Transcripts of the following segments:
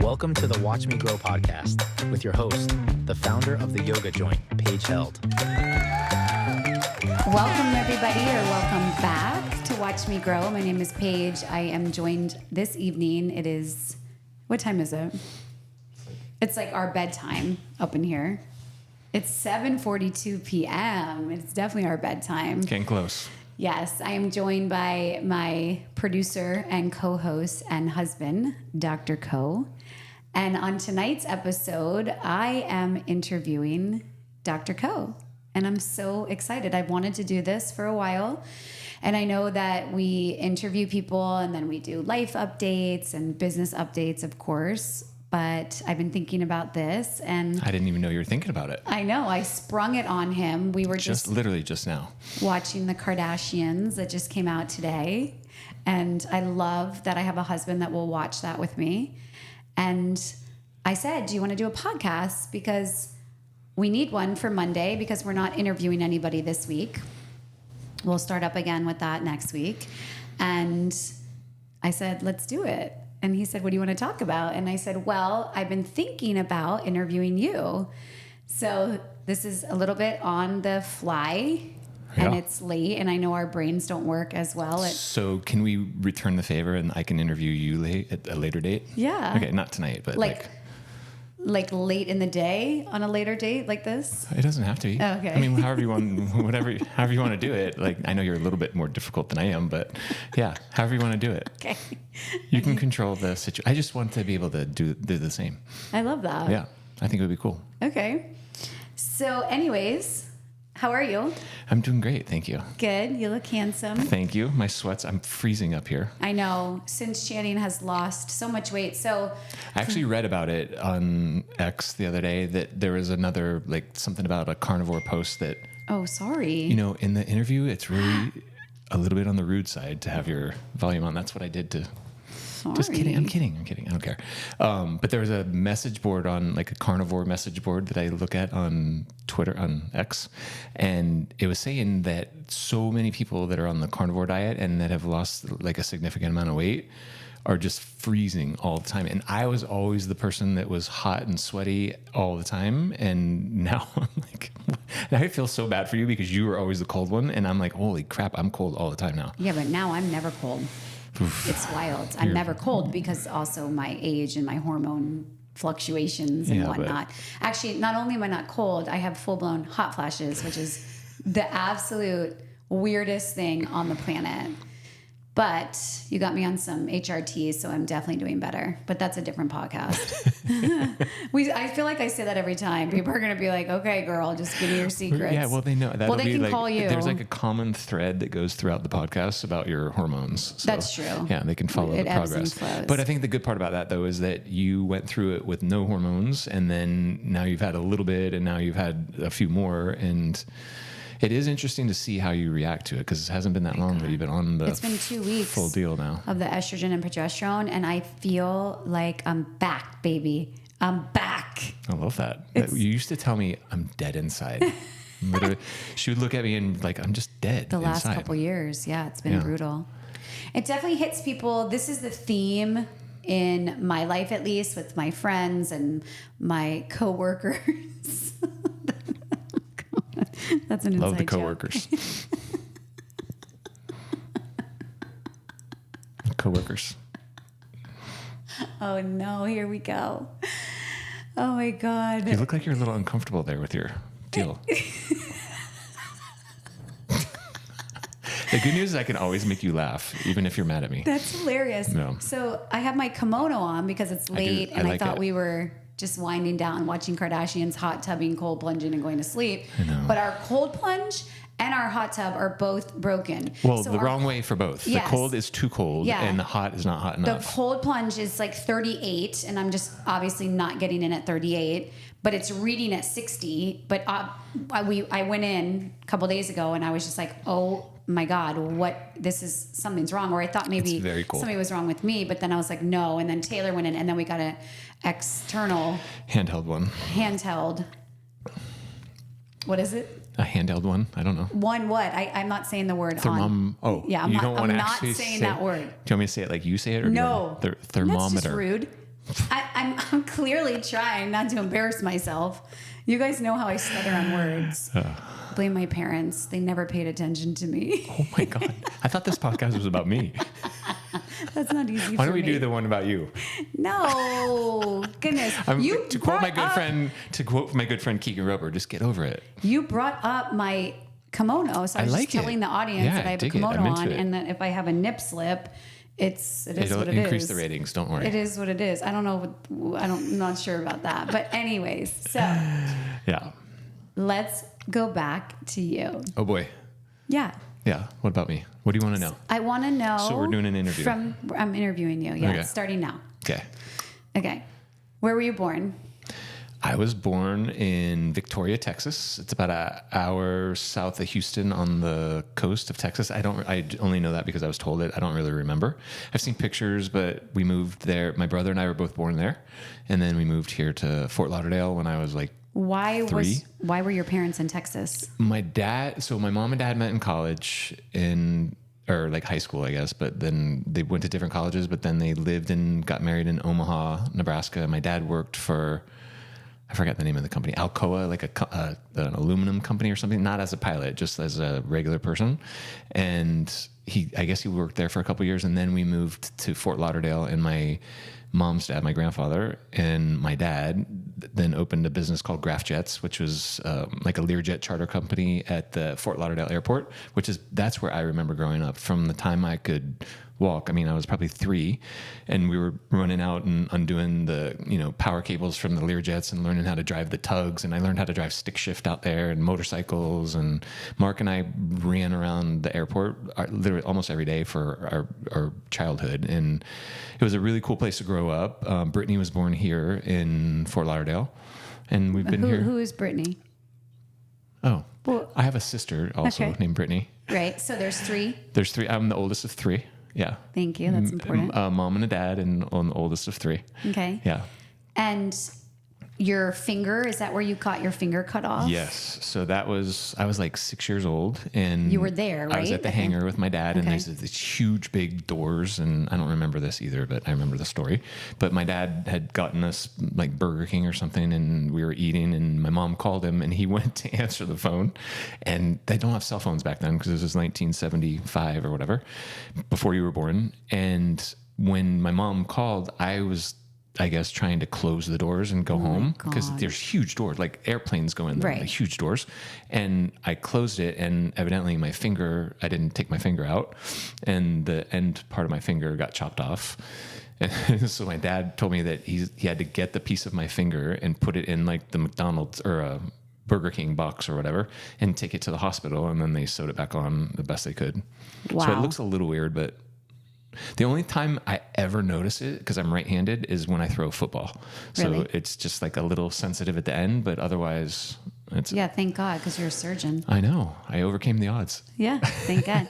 Welcome to the Watch Me Grow podcast with your host, the founder of the yoga joint, Paige Held. Welcome everybody, or welcome back to Watch Me Grow. My name is Paige. I am joined this evening. It is, what time is it? It's like our bedtime up in here. It's 7:42 p.m. It's definitely our bedtime. Getting close. Yes, I am joined by my producer and co-host and husband, Dr. Co. And on tonight's episode, I am interviewing Dr. Co. And I'm so excited. I've wanted to do this for a while. And I know that we interview people and then we do life updates and business updates, of course. But I've been thinking about this, and I didn't even know you were thinking about it. I know. I sprung it on him. We were just literally just now watching the Kardashians that just came out today. And I love that I have a husband that will watch that with me. And I said, do you want to do a podcast? Because we need one for Monday because we're not interviewing anybody this week. We'll start up again with that next week. And I said, let's do it. And he said, what do you want to talk about? And I said, well, I've been thinking about interviewing you. So this is a little bit on the fly, and it's late, and I know our brains don't work as well. So can we return the favor and I can interview you at a later date? Yeah. Okay, not tonight, but like late in the day on a later date like this? It doesn't have to be. Oh, okay. I mean, however you want to do it. Like, I know you're a little bit more difficult than I am, but yeah, however you want to do it. Okay. You can control the situation. I just want to be able to do the same. I love that. Yeah, I think it would be cool. Okay. So anyways, how are you? I'm doing great, thank you. Good. You look handsome. Thank you. My sweats, I'm freezing up here. I know. Since Channing has lost so much weight. So I actually read about it on X the other day that there was another, something about a carnivore post that, oh, sorry. In the interview, it's really a little bit on the rude side to have your volume on. That's what I did to... Sorry. Just kidding. I'm kidding. I don't care. But there was a message board on a carnivore message board that I look at on Twitter, on X. And it was saying that so many people that are on the carnivore diet and that have lost a significant amount of weight are just freezing all the time. And I was always the person that was hot and sweaty all the time. And now I'm now I feel so bad for you because you were always the cold one. And I'm like, holy crap, I'm cold all the time now. Yeah, but now I'm never cold. It's wild. I'm never cold because also my age and my hormone fluctuations and whatnot. Actually, not only am I not cold, I have full-blown hot flashes, which is the absolute weirdest thing on the planet. But you got me on some HRT, so I'm definitely doing better. But that's a different podcast. I feel like I say that every time. People are going to be like, okay, girl, just give me your secrets. Yeah, well, they know. Well, they can call you. There's a common thread that goes throughout the podcast about your hormones. So, that's true. Yeah, they can follow the progress. But I think the good part about that, though, is that you went through it with no hormones, and then now you've had a little bit, and now you've had a few more, and... It is interesting to see how you react to it because it hasn't been that long that you've been on the It's been 2 weeks full deal now of the estrogen and progesterone, and I feel like I'm back, baby. I'm back. I love that. You used to tell me I'm dead inside. Literally, she would look at me and I'm just dead. The last inside. couple years, yeah, it's been brutal. It definitely hits people. This is the theme in my life, at least, with my friends and my coworkers. That's an inside Love the joke. coworkers. Coworkers. Oh no, here we go. Oh my God. You look like you're a little uncomfortable there with your deal. The good news is I can always make you laugh, even if you're mad at me. That's hilarious. No. So I have my kimono on because it's late, and I thought we were just winding down, watching Kardashians, hot tubbing, cold plunging, and going to sleep. I know. But our cold plunge and our hot tub are both broken. Well, so the wrong way for both. Yes. The cold is too cold, and the hot is not hot enough. The cold plunge is 38, and I'm just obviously not getting in at 38, but it's reading at 60. But I went in a couple days ago, and I was just like, oh my God, something's wrong. Or I thought maybe something was wrong with me, but then I was like, no. And then Taylor went in, and then we got an external handheld one. Handheld. What is it? A handheld one? I don't know. One what? I'm not saying the word on. Oh, yeah, I'm not saying that word. Do you want me to say it like you say it? Or no. thermometer. That's just rude. I'm clearly trying not to embarrass myself. You guys know how I stutter on words. Blame my parents. They never paid attention to me. Oh my God. I thought this podcast was about me. That's not easy for me. Why don't we do the one about you? No. Goodness. To quote my good friend Keegan Roper, just get over it. You brought up my kimono. So I was just telling the audience that I have a kimono on and that if I have a nip slip, it'll increase the ratings. Don't worry. It is what it is. I don't know. I'm not sure about that. But anyways, so yeah, let's go back to you. Oh boy. Yeah. Yeah. What about me? What do you want to know? I want to know. So we're doing an interview. I'm interviewing you. Yeah. Okay. Starting now. Okay. Where were you born? I was born in Victoria, Texas. It's about an hour south of Houston on the coast of Texas. I only know that because I was told it. I don't really remember. I've seen pictures, but we moved there. My brother and I were both born there. And then we moved here to Fort Lauderdale when I was like 3. Why were your parents in Texas? My mom and dad met in college or like high school, I guess, but then they went to different colleges, but then they got married in Omaha, Nebraska. My dad worked for, I forgot the name of the company, Alcoa, like an aluminum company or something, not as a pilot, just as a regular person. And I guess he worked there for a couple of years. And then we moved to Fort Lauderdale, and my mom's dad, my grandfather, and my dad then opened a business called Graph Jets, which was like a Learjet charter company at the Fort Lauderdale airport, that's where I remember growing up from the time I could walk. I mean, I was probably 3, and we were running out and undoing the, power cables from the Learjets and learning how to drive the tugs. And I learned how to drive stick shift out there and motorcycles. And Mark and I ran around the airport literally almost every day for our childhood. And it was a really cool place to grow up. Brittany was born here in Fort Lauderdale, and we've been here. Who is Brittany? Oh, well, I have a sister also named Brittany. Right. So there's 3. There's 3. I'm the oldest of 3. Yeah. Thank you. That's important. Mom and a dad, and I'm the oldest of 3. Okay. Yeah. And your finger, is that where you got your finger cut off? Yes. So I was like 6 years old, and you were there, right? I was at the hangar with my dad, and there's these huge big doors, and I don't remember this either, but I remember the story. But my dad had gotten us like Burger King or something, and we were eating, and my mom called him, and he went to answer the phone. And they don't have cell phones back then because this was 1975 or whatever, before you were born. And when my mom called, I was, I guess, trying to close the doors and go home because there's huge doors, like airplanes go in there, like huge doors. And I closed it, and evidently I didn't take my finger out, and the end part of my finger got chopped off. And so my dad told me that he had to get the piece of my finger and put it in like the McDonald's or a Burger King box or whatever and take it to the hospital. And then they sewed it back on the best they could. Wow. So it looks a little weird, but the only time I ever notice it, because I'm right-handed, is when I throw football. So it's just like a little sensitive at the end, but otherwise it's... Yeah, thank God, because you're a surgeon. I know. I overcame the odds. Yeah, thank God.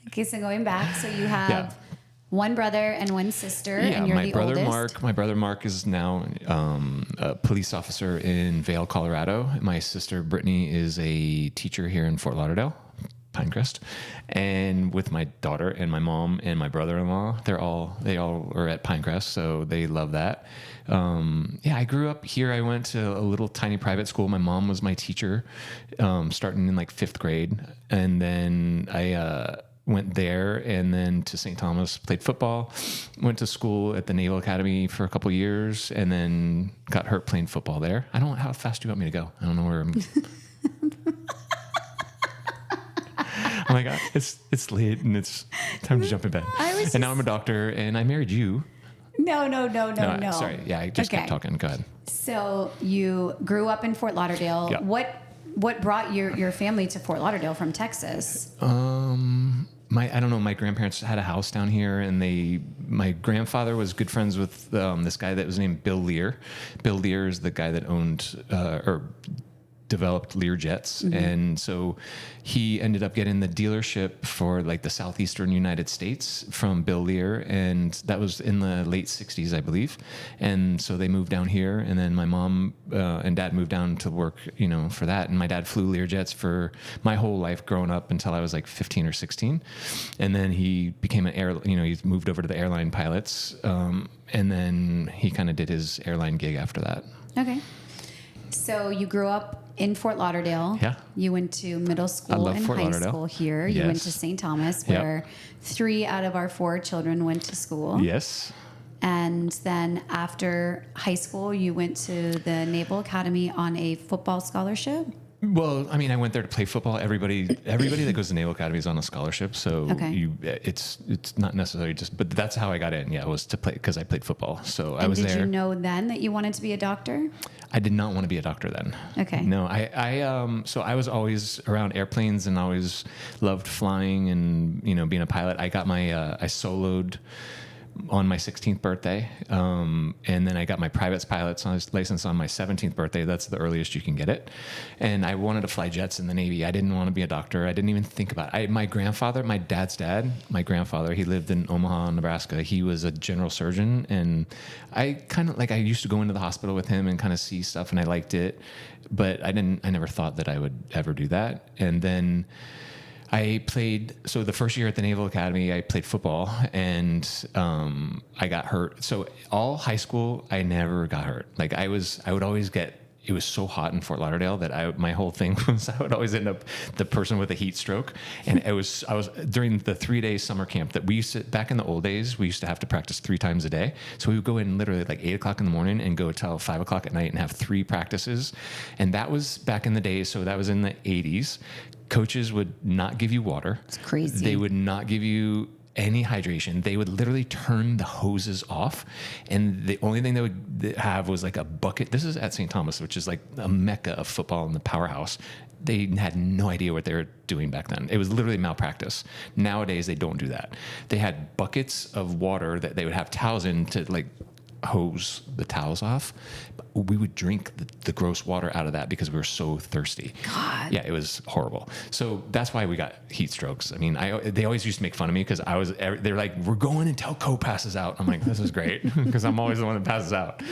Okay, so going back, so you have one brother and one sister, and you're the oldest. My brother Mark is now a police officer in Vail, Colorado. My sister Brittany is a teacher here in Fort Lauderdale, Pinecrest, and with my daughter and my mom and my brother-in-law, they all are at Pinecrest, so they love that. I grew up here. I went to a little tiny private school. My mom was my teacher, starting in like 5th grade, and then I went there, and then to St. Thomas, played football, went to school at the Naval Academy for a couple of years, and then got hurt playing football there. I don't know how fast do you want me to go. I don't know where I'm. Oh my God, it's late and it's time to jump in bed. And now I'm a doctor, and I married you. No. Sorry. Yeah, I just kept talking. Go ahead. So you grew up in Fort Lauderdale. Yeah. What brought your family to Fort Lauderdale from Texas? I don't know. My grandparents had a house down here, and my grandfather was good friends with this guy that was named Bill Lear. Bill Lear is the guy that owned or developed Lear jets. And so he ended up getting the dealership for like the southeastern United States from Bill Lear. And that was in the late 60s, I believe. And so they moved down here, and then my mom and dad moved down to work, for that. And my dad flew Lear jets for my whole life growing up until I was like 15 or 16. And then he became he moved over to the airline pilots. And then he kind of did his airline gig after that. Okay. So you grew up in Fort Lauderdale. Yeah. You went to middle school and Fort high Lauderdale. school here. Yes. You went to St. Thomas, where 3 out of our 4 children went to school. Yes. And then after high school, you went to the Naval Academy on a football scholarship. Well, I mean, I went there to play football. Everybody that goes to Naval Academy is on a scholarship, so Okay. It's not necessarily but that's how I got in. Yeah, was to play because I played football. So I And was did there. you know then that you wanted to be a doctor? I did not want to be a doctor then. Okay. No, so I was always around airplanes and always loved flying and being a pilot. I got my I soloed on my 16th birthday. And then I got my private pilot's license on my 17th birthday. That's the earliest you can get it. And I wanted to fly jets in the Navy. I didn't want to be a doctor. I didn't even think about it. My dad's dad, he lived in Omaha, Nebraska. He was a general surgeon. And I I used to go into the hospital with him and kind of see stuff, and I liked it. But I never thought that I would ever do that. And then so the first year at the Naval Academy, I played football, and I got hurt. So all high school, I never got hurt. Like I would always it was so hot in Fort Lauderdale that my whole thing was I would always end up the person with a heat stroke. And I was during the 3-day summer camp that we used to, back in the old days, we used to have to practice 3 times a day. So we would go in literally like 8 o'clock in the morning and go till 5 o'clock at night and have 3 practices. And that was back in the day. So that was in the 80s. Coaches would not give you water. It's crazy. They would not give you any hydration. They would literally turn the hoses off, and the only thing they would have was like a bucket. This is at St. Thomas, which is like a mecca of football and the powerhouse. They had no idea what they were doing back then. It was literally malpractice. Nowadays, they don't do that. They had buckets of water that they would have towels in to like hose the towels off. We would drink the gross water out of that because we were so thirsty. God. Yeah, it was horrible. So that's why we got heat strokes. I mean, they always used to make fun of me because they're like, we're going until Co passes out. I'm like, this is great because I'm always the one that passes out.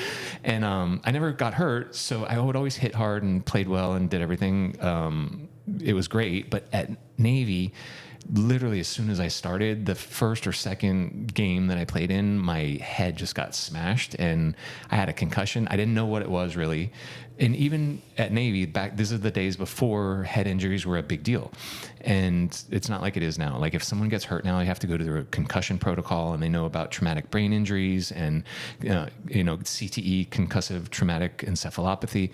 And I never got hurt, so I would always hit hard and played well and did everything. It was great, but at Navy, literally as soon as I started, the first or second game that I played in, my head just got smashed and I had a concussion. I didn't know what it was really. And even at Navy, these are the days before head injuries were a big deal. And it's not like it is now. Like if someone gets hurt now, you have to go to the concussion protocol, and they know about traumatic brain injuries and CTE, concussive traumatic encephalopathy.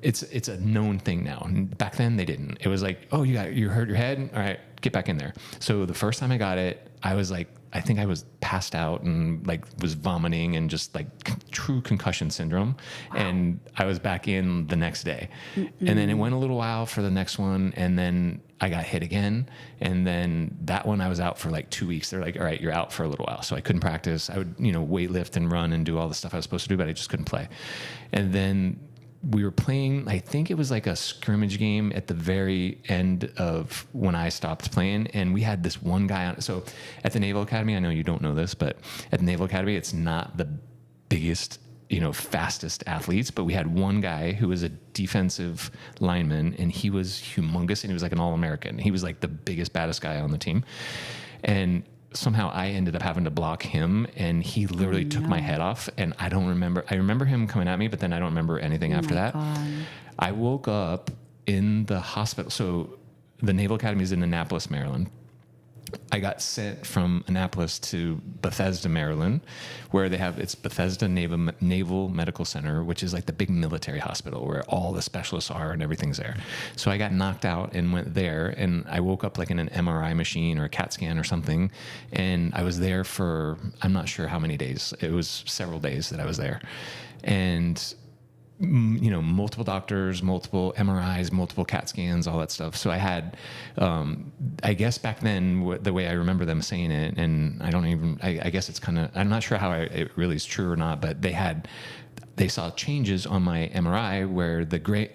It's a known thing now. And back then they didn't. It was like, oh, you hurt your head? All right, get back in there. So the first time I got it, I was like, I think I was passed out and like was vomiting and just like true concussion syndrome. Wow. And I was back in the next day. Mm-mm. And then it went a little while for the next one. And then I got hit again. And then that one I was out for like 2 weeks. They're like, all right, you're out for a little while. So I couldn't practice. I would, weight lift and run and do all the stuff I was supposed to do, but I just couldn't play. And then we were playing, I think it was like a scrimmage game at the very end of when I stopped playing. And we had this one guy on. So at the Naval Academy, I know you don't know this, but at the Naval Academy, it's not the biggest, fastest athletes, but we had one guy who was a defensive lineman, and he was humongous, and he was like an All-American. He was like the biggest, baddest guy on the team. And somehow I ended up having to block him, and he literally took my head off. And I remember him coming at me, but then I don't remember anything after that. God. I woke up in the hospital. So the Naval Academy is in Annapolis, Maryland. I got sent from Annapolis to Bethesda, Maryland, where it's Bethesda Naval Medical Center, which is like the big military hospital where all the specialists are and everything's there. So I got knocked out and went there, and I woke up like in an MRI machine or a CAT scan or something. And I was there for, I'm not sure how many days. It was several days that I was there. And multiple doctors, multiple MRIs, multiple CAT scans, all that stuff. So I had, I guess back then, the way I remember them saying it, and I guess it's kind of, I'm not sure how it really is true or not, but they had they saw changes on my MRI where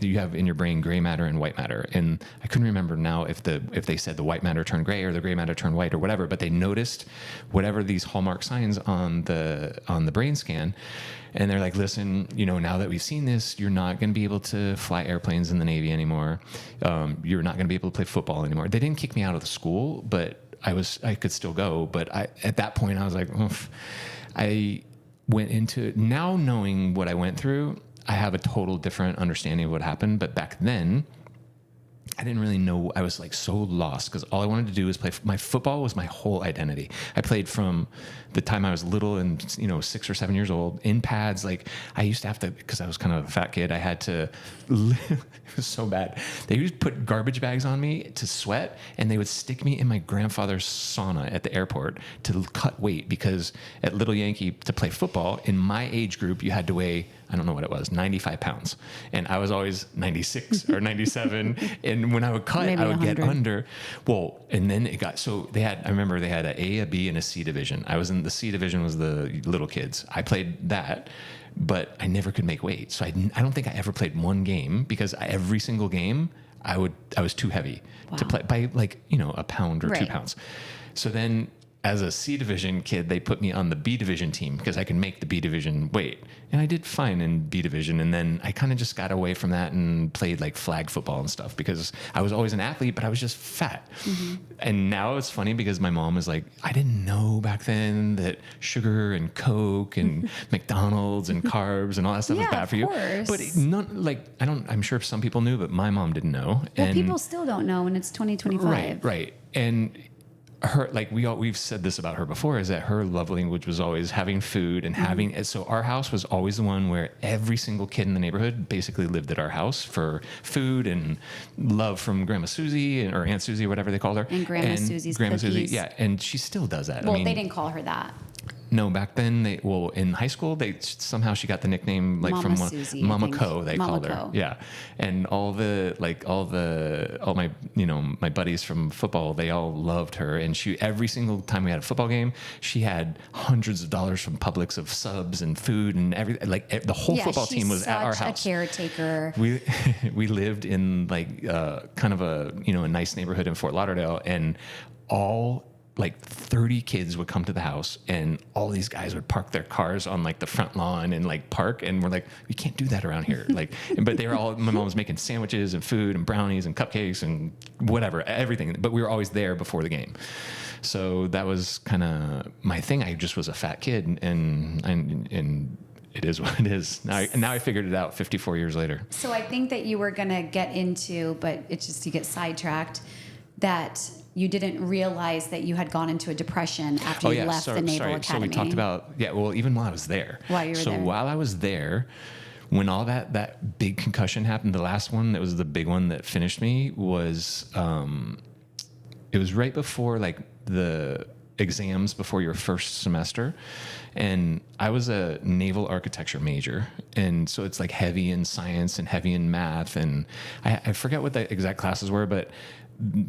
you have in your brain gray matter and white matter. And I couldn't remember now if they said the white matter turned gray or the gray matter turned white or whatever, but they noticed whatever these hallmark signs on the brain scan. And they're like, listen, now that we've seen this, you're not going to be able to fly airplanes in the Navy anymore. You're not going to be able to play football anymore. They didn't kick me out of the school, but I could still go. But at that point I was like, oof. I went into it now knowing what I went through. I have a total different understanding of what happened. But back then, I didn't really know. I was like so lost because all I wanted to do was play. My football was my whole identity. I played from the time I was little and 6 or 7 years old in pads. Like I used to have to, because I was kind of a fat kid, I had to. It was so bad. They used to put garbage bags on me to sweat, and they would stick me in my grandfather's sauna at the airport to cut weight, because at Little Yankee to play football in my age group you had to weigh, I don't know what it was, 95 pounds. And I was always 96 or 97. And when I would cut, Maybe I would 100. get under. Well, and then it got, so I remember they had an A, a B, and a C division. I was in the C division, was the little kids. I played that, but I never could make weight. So I don't think I ever played one game, because every single game I was too heavy to play by a pound or 2 pounds. So then as a C division kid, they put me on the B division team because I can make the B division weight. And I did fine in B division. And then I kind of just got away from that and played like flag football and stuff, because I was always an athlete, but I was just fat. Mm-hmm. And now it's funny because my mom was like, I didn't know back then that sugar and Coke and McDonald's and carbs and all that stuff was bad for you. Course. But I'm sure some people knew, but my mom didn't know. Well, and people still don't know when it's 2025. Right. And her, like we've said this about her before, is that her love language was always having food and having, so our house was always the one where every single kid in the neighborhood basically lived at our house for food and love from Grandma Susie or Aunt Susie or whatever they called her. And Grandma Susie's Grandma cookies. Susie, yeah, and she still does that. Well, they didn't call her that. No, back then in high school somehow she got the nickname like Mama from Susie, Mama Co. They Mama called her, Co. yeah. And all my my buddies from football, they all loved her. And every single time we had a football game, she had hundreds of dollars from Publix of subs and food and everything. Like the whole football team was at our house. A caretaker. We lived in kind of a nice neighborhood in Fort Lauderdale, and all 30 kids would come to the house, and all these guys would park their cars on the front lawn and park, and we're like, we can't do that around here. But they were all, my mom was making sandwiches and food and brownies and cupcakes and whatever, everything. But we were always there before the game. So that was kind of my thing. I just was a fat kid, and it is what it is. Now I figured it out 54 years later. So I think that you were going to get into, but it's just you get sidetracked, that you didn't realize that you had gone into a depression after you left the Naval Academy. So we talked about, even while I was there. While you were there. So while I was there, when all that big concussion happened, the last one that was the big one that finished me was, it was right before the exams before your first semester. And I was a naval architecture major. And so it's heavy in science and heavy in math. And I forget what the exact classes were, but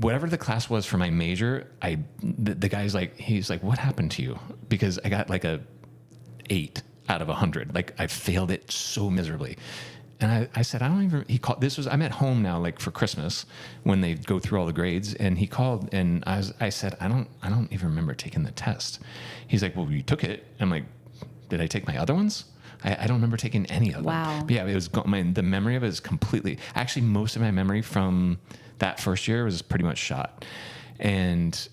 whatever the class was for my major, the guy's he's like, what happened to you? Because I got a 8 out of 100. I failed it so miserably. And I said, I'm at home now, for Christmas when they go through all the grades. And he called, and I said, I don't even remember taking the test. He's like, well, you took it. I'm like, did I take my other ones? I don't remember taking any of them. Wow. But yeah, it was the memory of it is completely, actually most of my memory from that first year was pretty much shot. And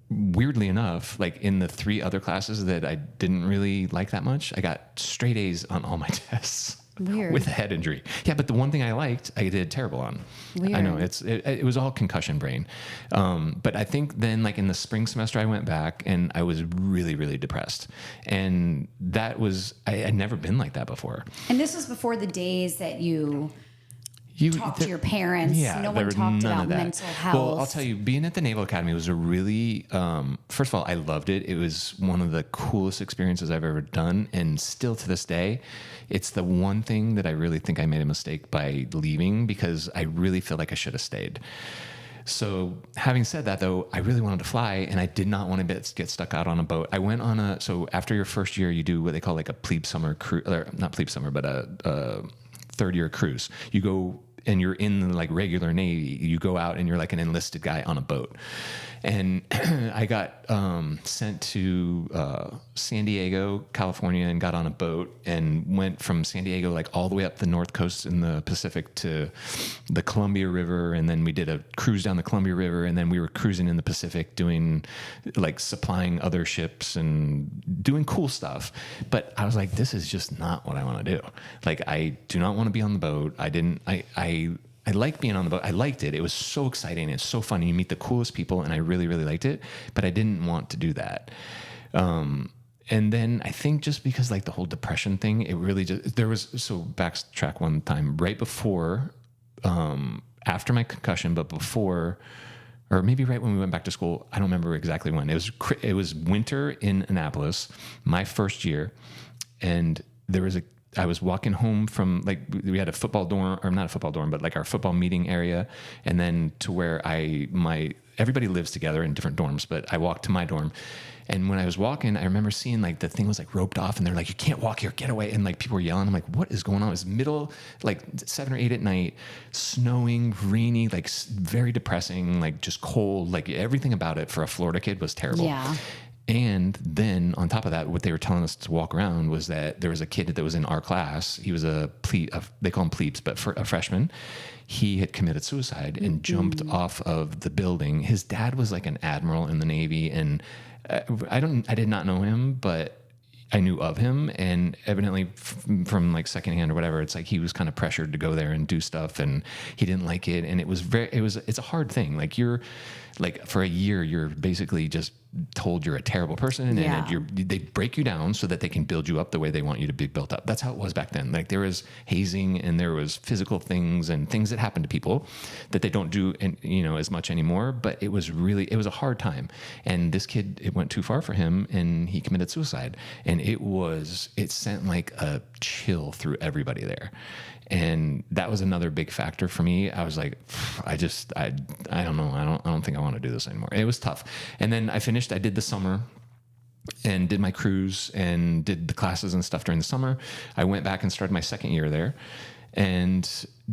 weirdly enough, in the 3 other classes that I didn't really like that much, I got straight A's on all my tests. Weird. With a head injury. Yeah, but the one thing I liked, I did terrible on. Weird. I know, it was all concussion brain. But I think then, in the spring semester, I went back and I was really, really depressed. And that was, I had never been like that before. And this was before the days that you talked to your parents. Yeah, no one talked about mental health. Well, I'll tell you, being at the Naval Academy was a really, first of all, I loved it. It was one of the coolest experiences I've ever done. And still to this day, it's the one thing that I really think I made a mistake by leaving, because I really feel like I should have stayed. So having said that, though, I really wanted to fly, and I did not want to get stuck out on a boat. I went on so after your first year, you do what they call like a plebe summer cruise, or not plebe summer, but a third year cruise. You go and you're in the like regular Navy. You go out and you're like an enlisted guy on a boat. And I got sent to San Diego, California, and got on a boat and went from San Diego like all the way up the north coast in the Pacific to the Columbia River. And then we did a cruise down the Columbia River, and then we were cruising in the Pacific doing like supplying other ships and doing cool stuff. But I was like, this is just not what I want to do. Like, I do not want to be on the boat. I like being on the boat. I liked it. It was so exciting. It's so fun. You meet the coolest people, and I really, really liked it. But I didn't want to do that. And then I think just because like the whole depression thing, it really just, so backtrack one time, right before, after my concussion, but before, or maybe right when we went back to school, I don't remember exactly when. It was winter in Annapolis, my first year, and I was walking home from, like, we had a football dorm, or not a football dorm, but like our football meeting area. And then to where everybody lives together in different dorms, but I walked to my dorm. And when I was walking, I remember seeing like the thing was like roped off, and they're like, you can't walk here, get away. And like people were yelling. I'm like, what is going on? It was middle, like 7 or 8 at night, snowing, rainy, like very depressing, like just cold, like everything about it for a Florida kid was terrible. Yeah. And then on top of that, what they were telling us to walk around was that there was a kid that was in our class. He was they call him plebes, but for a freshman, he had committed suicide and jumped off of the building. His dad was like an admiral in the Navy, and I did not know him, but I knew of him, and evidently from like secondhand or whatever, it's like he was kind of pressured to go there and do stuff, and he didn't like it. And it's a hard thing. Like, you're like, for a year, you're basically just told you're a terrible person, and they break you down so that they can build you up the way they want you to be built up. That's how it was back then. Like, there was hazing, and there was physical things and things that happen to people that they don't do, as much anymore. But it was a hard time. And this kid, it went too far for him, and he committed suicide. And it sent like a chill through everybody there. And that was another big factor for me. I was like, I don't know. I don't think I want to do this anymore. It was tough. And then I did the summer and did my cruise and did the classes and stuff during the summer. I went back and started my second year there. And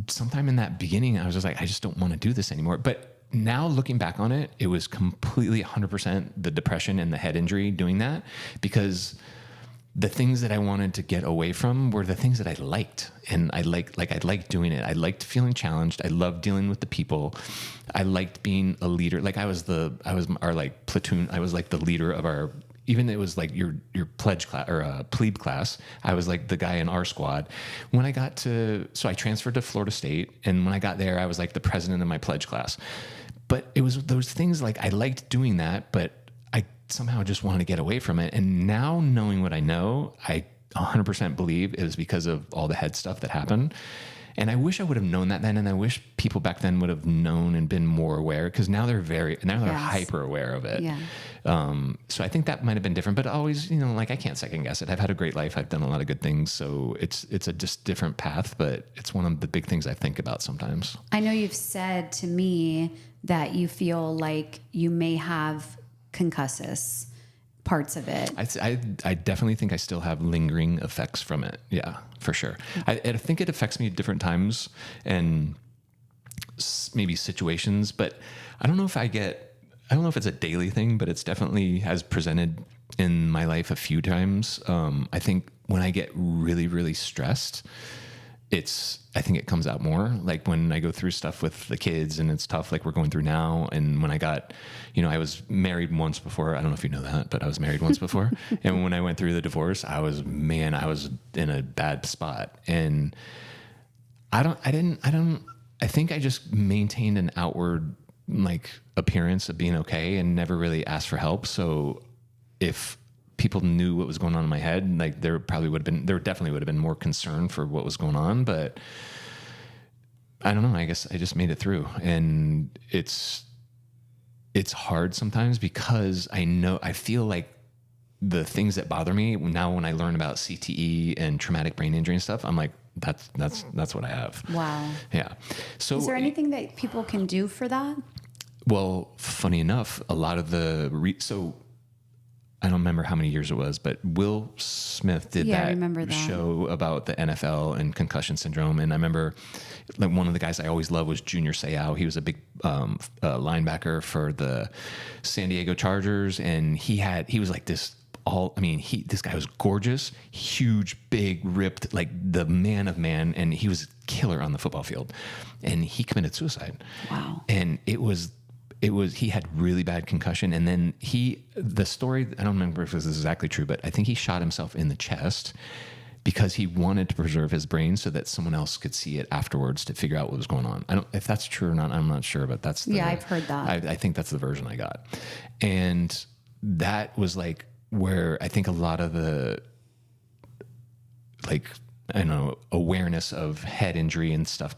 sometime in that beginning, I was just like, I just don't want to do this anymore. But now looking back on it, it was completely 100% the depression and the head injury doing that, because the things that I wanted to get away from were the things that I liked. And I liked doing it. I liked feeling challenged. I loved dealing with the people. I liked being a leader. Like, I was our like platoon. I was like the leader of our, even it was like your pledge class or plebe class. I was like the guy in our squad. So I transferred to Florida State. And when I got there, I was like the president of my pledge class. But it was those things, like, I liked doing that, but I somehow just wanted to get away from it. And now, knowing what I know, I 100% believe it was because of all the head stuff that happened. And I wish I would have known that then. And I wish people back then would have known and been more aware, because now they're hyper aware of it. Yeah. So I think that might've been different, but always, like, I can't second guess it. I've had a great life. I've done a lot of good things. So it's a just different path, but it's one of the big things I think about sometimes. I know you've said to me that you feel like you may have concussive parts of it. I definitely think I still have lingering effects from it. Yeah, for sure. I think it affects me at different times and maybe situations, but I don't know if it's a daily thing, but it's definitely has presented in my life a few times. I think when I get really, really stressed, I think it comes out more, like when I go through stuff with the kids and it's tough, like we're going through now. And when I got, I was married once before. I don't know if you know that, but I was married once before. And when I went through the divorce, I was in a bad spot. And I think I just maintained an outward like appearance of being okay and never really asked for help. So if people knew what was going on in my head, like there definitely would have been more concern for what was going on, but I don't know. I guess I just made it through, and it's hard sometimes because I feel like the things that bother me now, when I learn about CTE and traumatic brain injury and stuff, I'm like, that's what I have. Wow. Yeah. So is there anything that people can do for that? Well, funny enough, a lot of the so I don't remember how many years it was, but Will Smith did I remember that show about the NFL and concussion syndrome. And I remember like one of the guys I always loved was Junior Seau. He was a big linebacker for the San Diego Chargers, and he was like this. This guy was gorgeous, huge, big, ripped, like the man of man, and he was killer on the football field. And he committed suicide. Wow. And he had really bad concussion. And then the story, I don't remember if this is exactly true, but I think he shot himself in the chest because he wanted to preserve his brain so that someone else could see it afterwards to figure out what was going on. If that's true or not, I'm not sure, but that's I've heard that. I think that's the version I got. And that was like where I think a lot of the, like, I don't know, awareness of head injury and stuff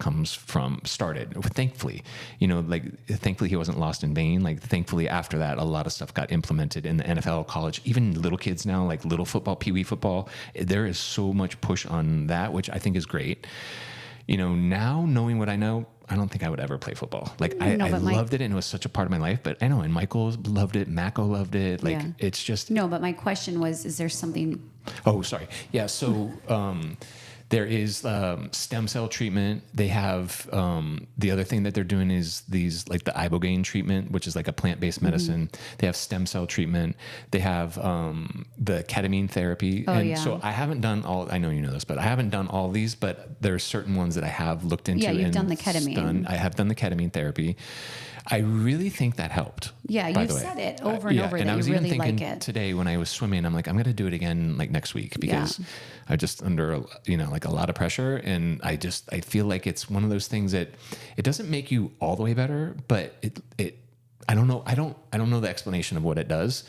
started. Thankfully, thankfully he wasn't lost in vain. Like, thankfully after that, a lot of stuff got implemented in the NFL, college, even little kids now, like little football, pee-wee football. There is so much push on that, which I think is great. Now knowing what I know, I don't think I would ever play football. Like I loved it and it was such a part of my life, but I know, and Michael loved it. Mako loved it. Like it's just. No, but my question was, is there something? Oh, sorry. Yeah. So, there is stem cell treatment. They have the other thing that they're doing is these like the ibogaine treatment, which is like a plant-based medicine. They have stem cell treatment. They have the ketamine therapy. So I haven't done all. I know you know this, but I haven't done all these. But there are certain ones that I have looked into. Yeah, you've done the ketamine. I have done the ketamine therapy. I really think that helped. Yeah, you've said it over and over that you really like it. Today when I was swimming, I'm like, I'm going to do it again like next week because I just under like a lot of pressure, and I feel like it's one of those things that it doesn't make you all the way better, but I don't know the explanation of what it does,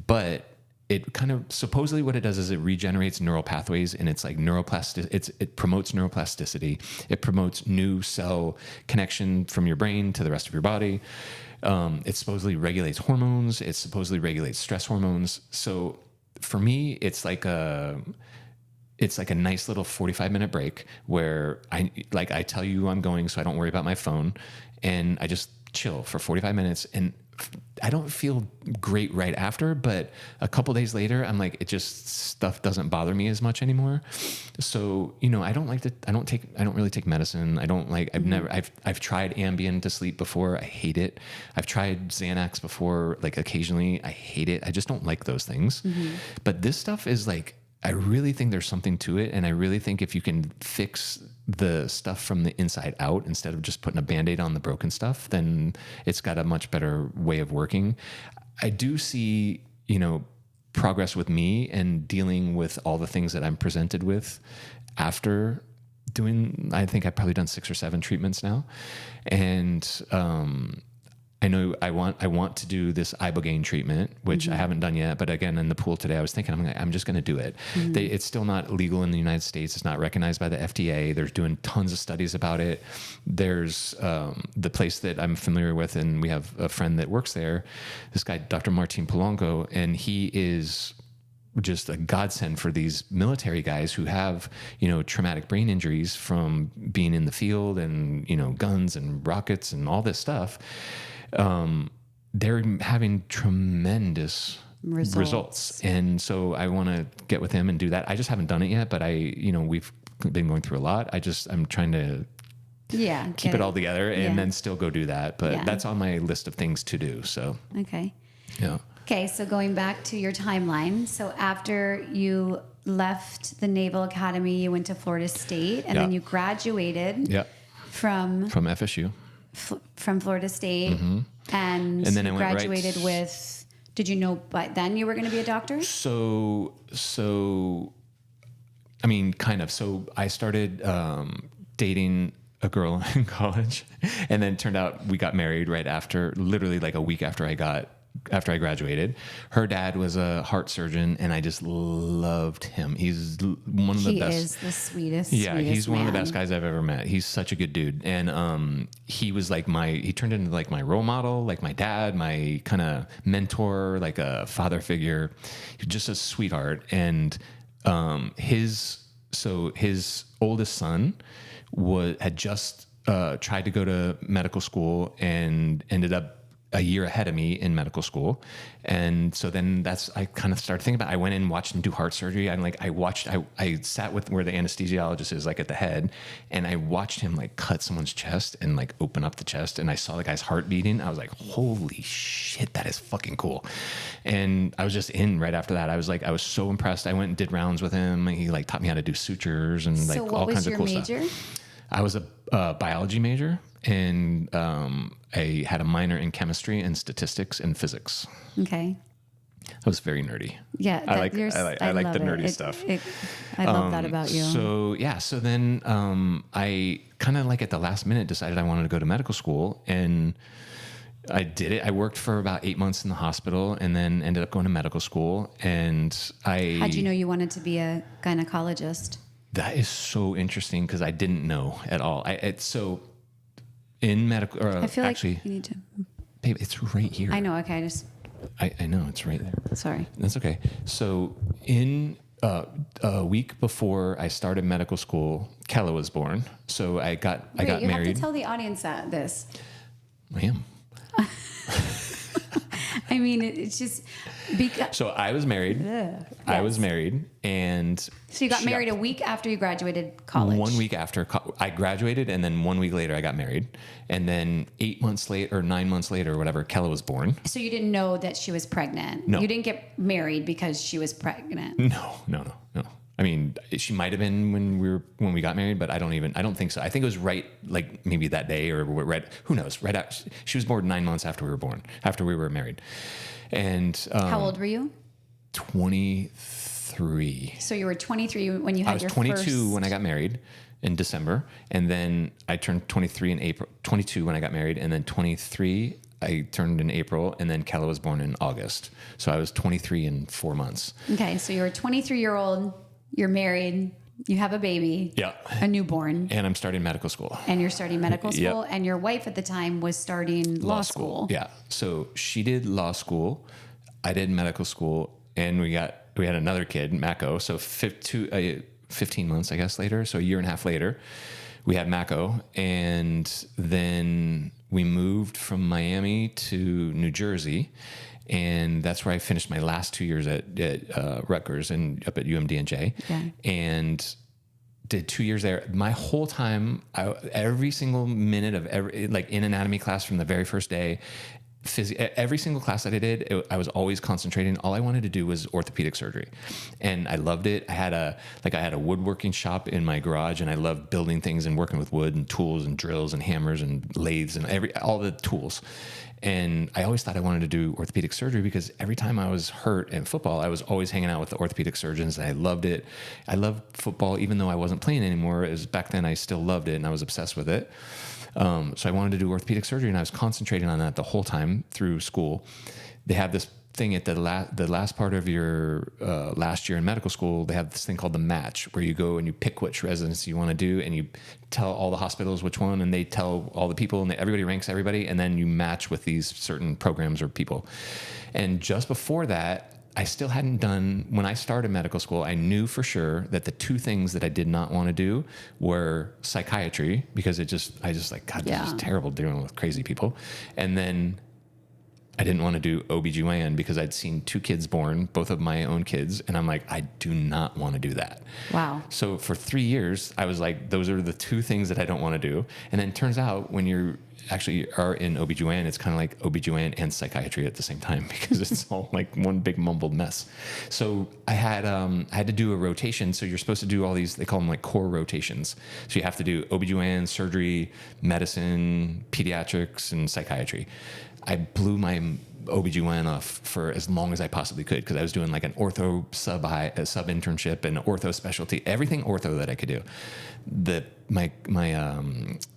but it kind of supposedly what it does is it regenerates neural pathways, and it's like it promotes neuroplasticity. It promotes new cell connection from your brain to the rest of your body. It supposedly regulates hormones. It supposedly regulates stress hormones. So for me, it's like a nice little 45-minute break where I tell you I'm going, so I don't worry about my phone, and I just chill for 45 minutes, and I don't feel great right after, but a couple days later, I'm like, stuff doesn't bother me as much anymore. So, I don't really take medicine. I've tried Ambien to sleep before. I hate it. I've tried Xanax before, like occasionally. I hate it. I just don't like those things. Mm-hmm. But this stuff is like, I really think there's something to it. And I really think if you can fix the stuff from the inside out instead of just putting a Band-Aid on the broken stuff, then it's got a much better way of working. I do see, progress with me and dealing with all the things that I'm presented with after doing, I think I've probably done 6 or 7 treatments now. And, I know I want to do this ibogaine treatment, which I haven't done yet. But again, in the pool today, I was thinking, I'm just going to do it. It's still not legal in the United States. It's not recognized by the FDA. They're doing tons of studies about it. There's the place that I'm familiar with, and we have a friend that works there, this guy, Dr. Martin Polanco, and he is just a godsend for these military guys who have, traumatic brain injuries from being in the field and, guns and rockets and all this stuff. They're having tremendous results. And so I want to get with him and do that. I just haven't done it yet, but we've been going through a lot. I'm trying to keep it all together and then still go do that. But that's on my list of things to do. So, okay. Yeah. Okay. So going back to your timeline. So after you left the Naval Academy, you went to Florida State and then you graduated from FSU. From Florida State, and then I graduated with. Did you know by then you were going to be a doctor? So I mean, kind of. So I started dating a girl in college, and then it turned out we got married right after, literally like a week after I graduated. Her dad was a heart surgeon, and I just loved him. He's one of the best. He is the sweetest. Yeah, he's one man. of the best guys I've ever met. He's such a good dude, and he was like he turned into like my role model, like my dad, my kind of mentor, like a father figure. Just a sweetheart, and his oldest son had just tried to go to medical school and ended up a year ahead of me in medical school. And so then I kind of started thinking about, I went in and watched him do heart surgery. I sat with where the anesthesiologist is, like at the head, and I watched him like cut someone's chest and like open up the chest. And I saw the guy's heart beating. I was like, holy shit, that is fucking cool. And I was just in right after that. I was so impressed. I went and did rounds with him. He like taught me how to do sutures and like all kinds of cool stuff. So what was your major? I was a biology major, and I had a minor in chemistry and statistics and physics. Okay. I was very nerdy. Yeah, I like the nerdy stuff. I love that about you. So then I kind of like at the last minute decided I wanted to go to medical school, and I did it. I worked for about 8 months in the hospital, and then ended up going to medical school. And how'd you know you wanted to be a gynecologist? That is so interesting because I didn't know at all. In medical, I feel actually, like you need to. Babe, it's right here. I know. Okay, I know it's right there. Sorry. That's okay. So in a week before I started medical school, Kella was born. So I got married. You have to tell the audience this. I am. I mean, it's just because. So I was married. Yes. I was married, and so you got married a week after you graduated college. 1 week after I graduated, and then 1 week later I got married, and then 8 months later or 9 months later, or whatever, Kella was born. So you didn't know that she was pregnant. No, you didn't get married because she was pregnant. No. I mean, she might have been when we got married, but I don't think so. I think it was right, like maybe that day or right. Who knows? Right after she was born 9 months after we were married. And how old were you? 23. So you were 23 when you had your first. I was 22 when I got married in December, and then I turned 23 in April. 22 when I got married, and then 23 I turned in April, and then Kella was born in August. So I was 23 in 4 months. Okay, so you're a 23-year-old. You're married. You have a baby. Yeah. A newborn. And I'm starting medical school. And you're starting medical school. Yep. And your wife at the time was starting law school. Yeah. So she did law school. I did medical school. And we had another kid, Mako. So 15 months, I guess, later. So a year and a half later, we had Mako. And then we moved from Miami to New Jersey. And that's where I finished my last 2 years at Rutgers and up at UMDNJ. Okay. And did 2 years there. My whole time, every single minute of in anatomy class from the very first day, every single class that I did, I was always concentrating. All I wanted to do was orthopedic surgery, and I loved it. I had a woodworking shop in my garage, and I loved building things and working with wood and tools and drills and hammers and lathes and all the tools. And I always thought I wanted to do orthopedic surgery because every time I was hurt in football, I was always hanging out with the orthopedic surgeons, and I loved it. I loved football, even though I wasn't playing anymore. Back then, I still loved it, and I was obsessed with it. So I wanted to do orthopedic surgery, and I was concentrating on that the whole time through school. They have this thing at the last part of your last year in medical school. They have this thing called the match, where you go and you pick which residency you want to do, and you tell all the hospitals which one, and they tell all the people, and everybody ranks everybody, and then you match with these certain programs or people. And just before that, I still hadn't done, when I started medical school, I knew for sure that the two things that I did not want to do were psychiatry, because I just like, God, this is terrible dealing with crazy people. And then I didn't want to do OB-GYN because I'd seen 2 kids born, both of my own kids. And I'm like, I do not want to do that. Wow. So for 3 years, I was like, those are the 2 things that I don't want to do. And then it turns out when you're actually are in OB-GYN, it's kind of like OB-GYN and psychiatry at the same time, because it's all like one big mumbled mess. So I had to do a rotation. So you're supposed to do all these, they call them like core rotations. So you have to do OB-GYN, surgery, medicine, pediatrics, and psychiatry. I blew my OB-GYN off for as long as I possibly could, because I was doing like an ortho sub internship and ortho specialty, everything ortho that I could do. My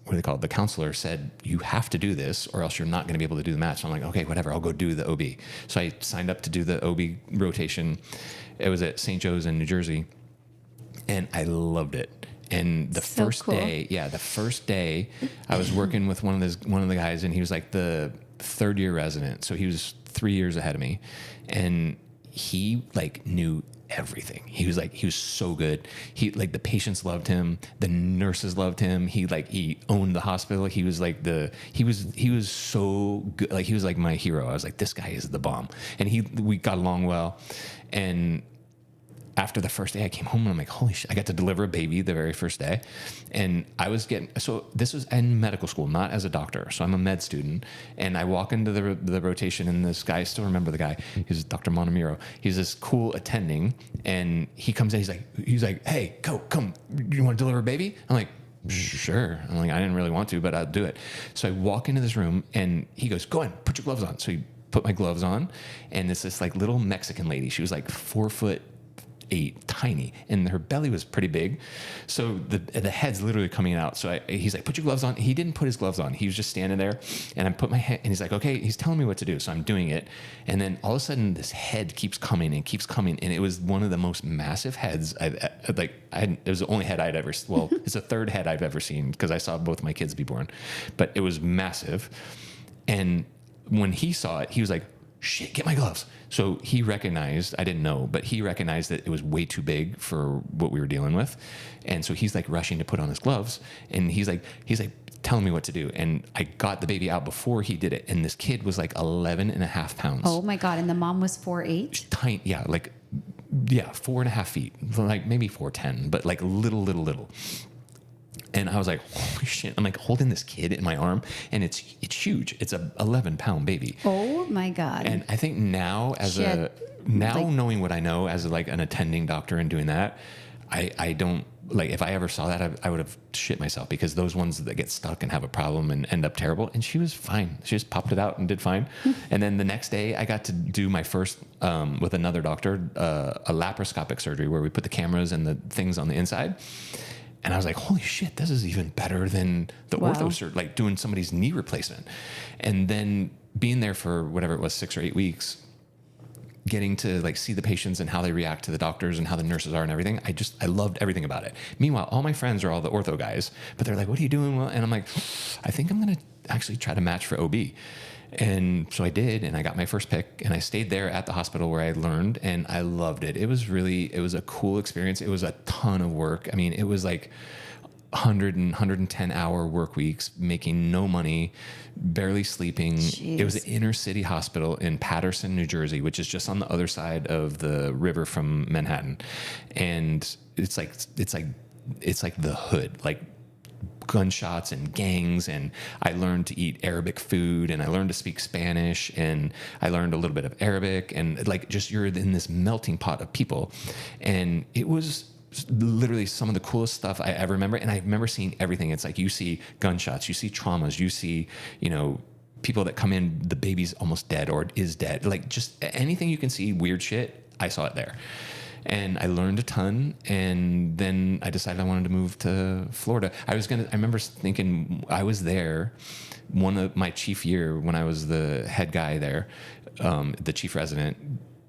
what do they call it? The counselor said, you have to do this or else you're not going to be able to do the match. So I'm like, okay, whatever, I'll go do the OB. So I signed up to do the OB rotation. It was at St. Joe's in New Jersey, and I loved it. And the first day I was working with one of the guys, and he was like the 3rd year resident. So he was 3 years ahead of me, and he like knew everything. He was so good. He like the patients loved him. The nurses loved him. He owned the hospital. He was like he was so good. Like he was like my hero. I was like, this guy is the bomb. And we got along well. And after the first day I came home and I'm like, holy shit, I got to deliver a baby the very first day. And so this was in medical school, not as a doctor. So I'm a med student and I walk into the rotation and this guy, I still remember the guy, he's Dr. Montemiro. He's this cool attending and he comes in, he's like, hey, come, you want to deliver a baby? I'm like, sure. I'm like, I didn't really want to, but I'll do it. So I walk into this room and he goes, go ahead, put your gloves on. So he put my gloves on and it's this like little Mexican lady. She was like 4'8", tiny, and her belly was pretty big. So the head's literally coming out. So he's like, put your gloves on. He didn't put his gloves on. He was just standing there and I put my head and he's like, okay, he's telling me what to do. So I'm doing it. And then all of a sudden this head keeps coming. And it was one of the most massive heads it was the only head I'd ever, well, it's the third head I've ever seen because I saw both my kids be born, but it was massive. And when he saw it, he was like, shit, get my gloves. So he recognized, I didn't know, but he recognized that it was way too big for what we were dealing with. And so he's like rushing to put on his gloves and he's like telling me what to do. And I got the baby out before he did it. And this kid was like 11 and a half pounds. Oh my God. And the mom was 4'8"? Tiny. Yeah. 4.5 feet, like maybe 4'10", but like little. And I was like, holy shit. I'm like holding this kid in my arm and it's huge. It's a 11-pound baby. Oh my God. And I think now knowing what I know as like an attending doctor and doing that, I don't like, if I ever saw that, I would have shit myself because those ones that get stuck and have a problem and end up terrible. And she was fine. She just popped it out and did fine. And then the next day I got to do my first, with another doctor, a laparoscopic surgery where we put the cameras and the things on the inside. And I was like, holy shit, this is even better than the ortho surgery, like doing somebody's knee replacement. And then being there for whatever it was, 6 or 8 weeks, getting to like see the patients and how they react to the doctors and how the nurses are and everything. I loved everything about it. Meanwhile, all my friends are all the ortho guys, but they're like, what are you doing? Well, and I'm like, I think I'm going to actually try to match for OB. And so I did, and I got my first pick, and I stayed there at the hospital where I learned, and I loved it. It was a cool experience. It was a ton of work. I mean, it was like 100 and 110 hour work weeks, making no money, barely sleeping. Jeez. It was an inner city hospital in Paterson, New Jersey, which is just on the other side of the river from Manhattan. And it's like the hood, like gunshots and gangs, and I learned to eat Arabic food, and I learned to speak Spanish, and I learned a little bit of Arabic, and like just you're in this melting pot of people. And it was literally some of the coolest stuff I ever remember. And I remember seeing everything. It's like you see gunshots, you see traumas, you see, people that come in, the baby's almost dead or is dead. Like just anything you can see, weird shit, I saw it there. And I learned a ton, and then I decided I wanted to move to Florida. I remember thinking I was there my chief year when I was the head guy there, the chief resident.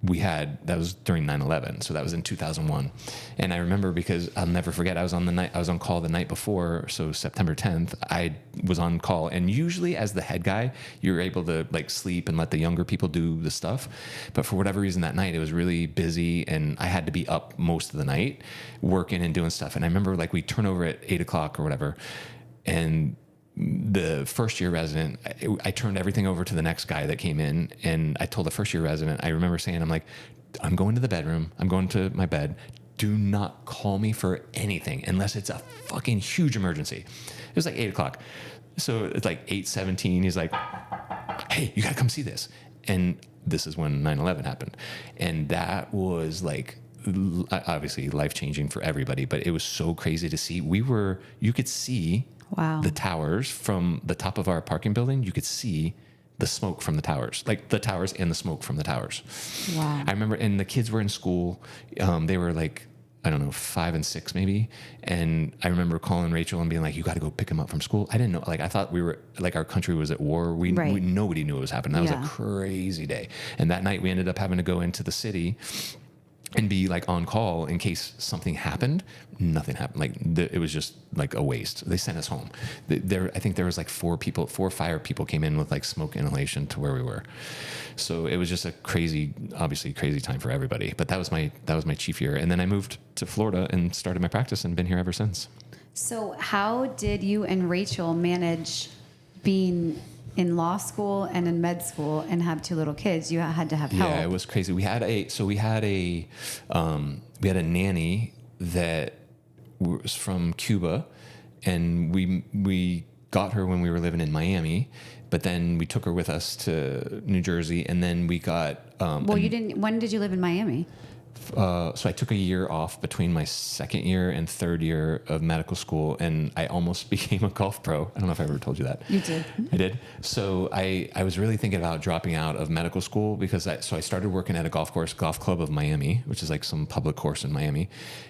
That was during 9/11, so that was in 2001. And I remember because I'll never forget, I was on call the night before, so September 10th, I was on call. And usually as the head guy, you're able to like sleep and let the younger people do the stuff. But for whatever reason that night, it was really busy and I had to be up most of the night working and doing stuff. And I remember like we turn over at 8 o'clock or whatever, and the first year resident, I turned everything over to the next guy that came in, and I told the first year resident, I remember saying, I'm like, I'm going to the bedroom, I'm going to my bed, do not call me for anything unless it's a fucking huge emergency. It was like 8 o'clock. So it's like 8:17. He's like, hey, you gotta come see this. And this is when 9/11 happened. And that was like, obviously life-changing for everybody, but it was so crazy to see. You could see the towers from the top of our parking building. You could see the smoke from the towers, like the towers and the smoke from the towers. Wow. I remember, and the kids were in school. They were like, I don't know, 5 and 6 maybe. And I remember calling Rachel and being like, you got to go pick them up from school. I didn't know, like, I thought we were like, our country was at war. Nobody knew what was happening. That was a crazy day. And that night we ended up having to go into the city and be like on call in case something happened. Nothing happened. Like it was just like a waste. They sent us home. I think there was like 4 fire people came in with like smoke inhalation to where we were. So it was just obviously crazy time for everybody. But that was my chief year. And then I moved to Florida and started my practice and been here ever since. So how did you and Rachel manage being in law school and in med school and have 2 little kids? You had to have help. Yeah, it was crazy. We had a nanny that was from Cuba, and we got her when we were living in Miami, but then we took her with us to New Jersey, and then we got. When did you live in Miami? So I took a year off between my second year and third year of medical school, and I almost became a golf pro. I don't know if I ever told you that. You did. I did. So I was really thinking about dropping out of medical school because I started working at a golf club of Miami, which is like some public course in Miami,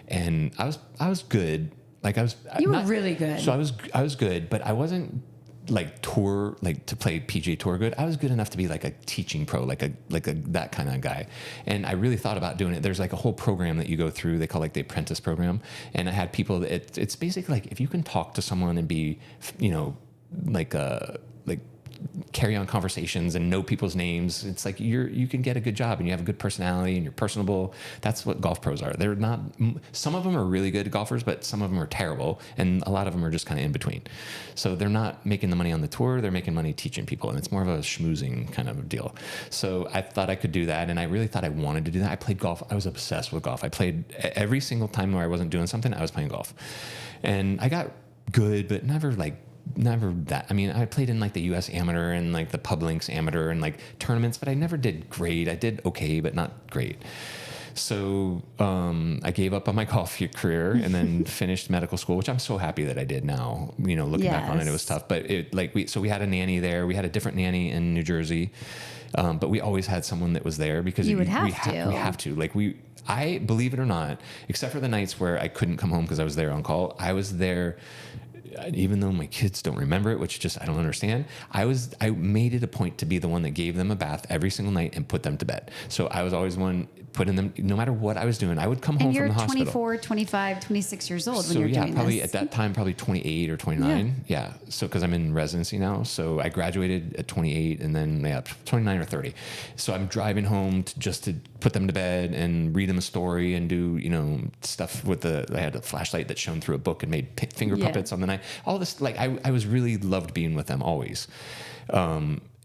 and I was good. Like you were really good. So I was good, but I wasn't like to play PGA Tour good. I was good enough to be like a teaching pro, like a that kind of guy. And I really thought about doing it. There's like a whole program that you go through. They call like the apprentice program. And I had people that it's basically like if you can talk to someone and be, like carry on conversations and know people's names, it's like you can get a good job and you have a good personality and you're personable. That's what golf pros are. They're not, some of them are really good golfers, but some of them are terrible, and a lot of them are just kind of in between. So they're not making the money on the tour, they're making money teaching people, and it's more of a schmoozing kind of deal. So I thought I could do that, and I really thought I wanted to do that. I played golf. I was obsessed with golf. I played every single time where I wasn't doing something, I was playing golf. And I got good, but never that. I mean, I played in like the US Amateur and like the Pub Links Amateur and like tournaments, but I never did great. I did okay, but not great. So I gave up on my golf career and then finished medical school, which I'm so happy that I did now. Looking back on it, it was tough. But we had a nanny there. We had a different nanny in New Jersey, but we always had someone that was there because we have to. Like I believe it or not, except for the nights where I couldn't come home because I was there on call, I was there. Even though my kids don't remember it, which just I don't understand, I made it a point to be the one that gave them a bath every single night and put them to bed. So I was always one putting them, no matter what I was doing, I would come home from the hospital. And you're 24, 25, 26 years old when you're doing this. Probably at that time, probably 28 or 29. Yeah. So, cause I'm in residency now. So I graduated at 28 and then 29 or 30. So I'm driving home just to put them to bed and read them a story and do, stuff with I had a flashlight that shone through a book and made finger puppets on the night. All this, like I was really loved being with them always.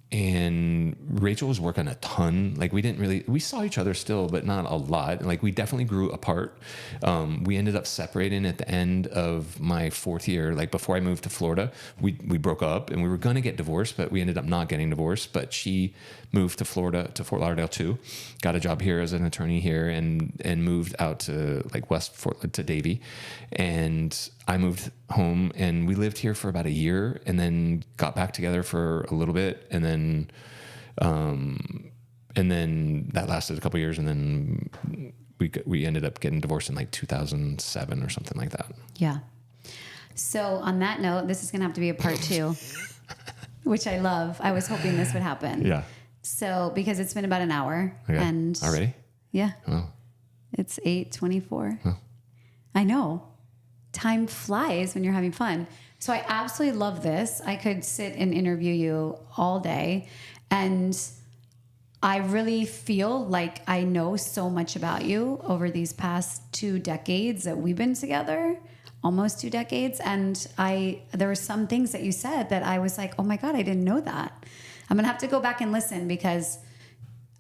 And Rachel was working a ton. Like we saw each other still, but not a lot. Like we definitely grew apart. We ended up separating at the end of my 4th year. Like before I moved to Florida, we broke up and we were going to get divorced, but we ended up not getting divorced. But she moved to Florida, to Fort Lauderdale too, got a job here as an attorney here and moved out to like to Davie. And I moved home and we lived here for about a year and then got back together for a little bit. And then that lasted a couple of years. And then we ended up getting divorced in like 2007 or something like that. Yeah. So on that note, this is going to have to be a part 2, which I love. I was hoping this would happen. Yeah. So, because it's been about an hour. Okay. And already? Yeah. Oh. It's 8:24. Oh. I know. Time flies when you're having fun. So I absolutely love this. I could sit and interview you all day. And I really feel like I know so much about you over these past 2 decades that we've been together, almost 2 decades. And there were some things that you said that I was like, oh my God, I didn't know that. I'm going to have to go back and listen because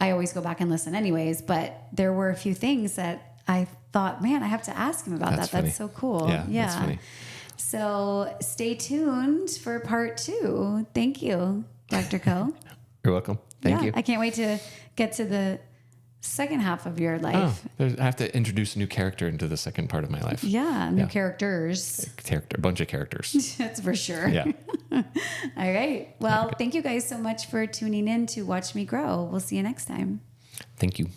I always go back and listen anyways. But there were a few things that I thought, man, I have to ask him about that. That's so cool. Yeah. That's funny. So stay tuned for part 2. Thank you, Dr. Ko. You're welcome. Thank you. I can't wait to get to the second half of your life. I have to introduce a new character into the second part of my life. Yeah, new characters. A bunch of characters. That's for sure. Yeah. All right. Well, thank you guys so much for tuning in to Watch Me Grow. We'll see you next time. Thank you.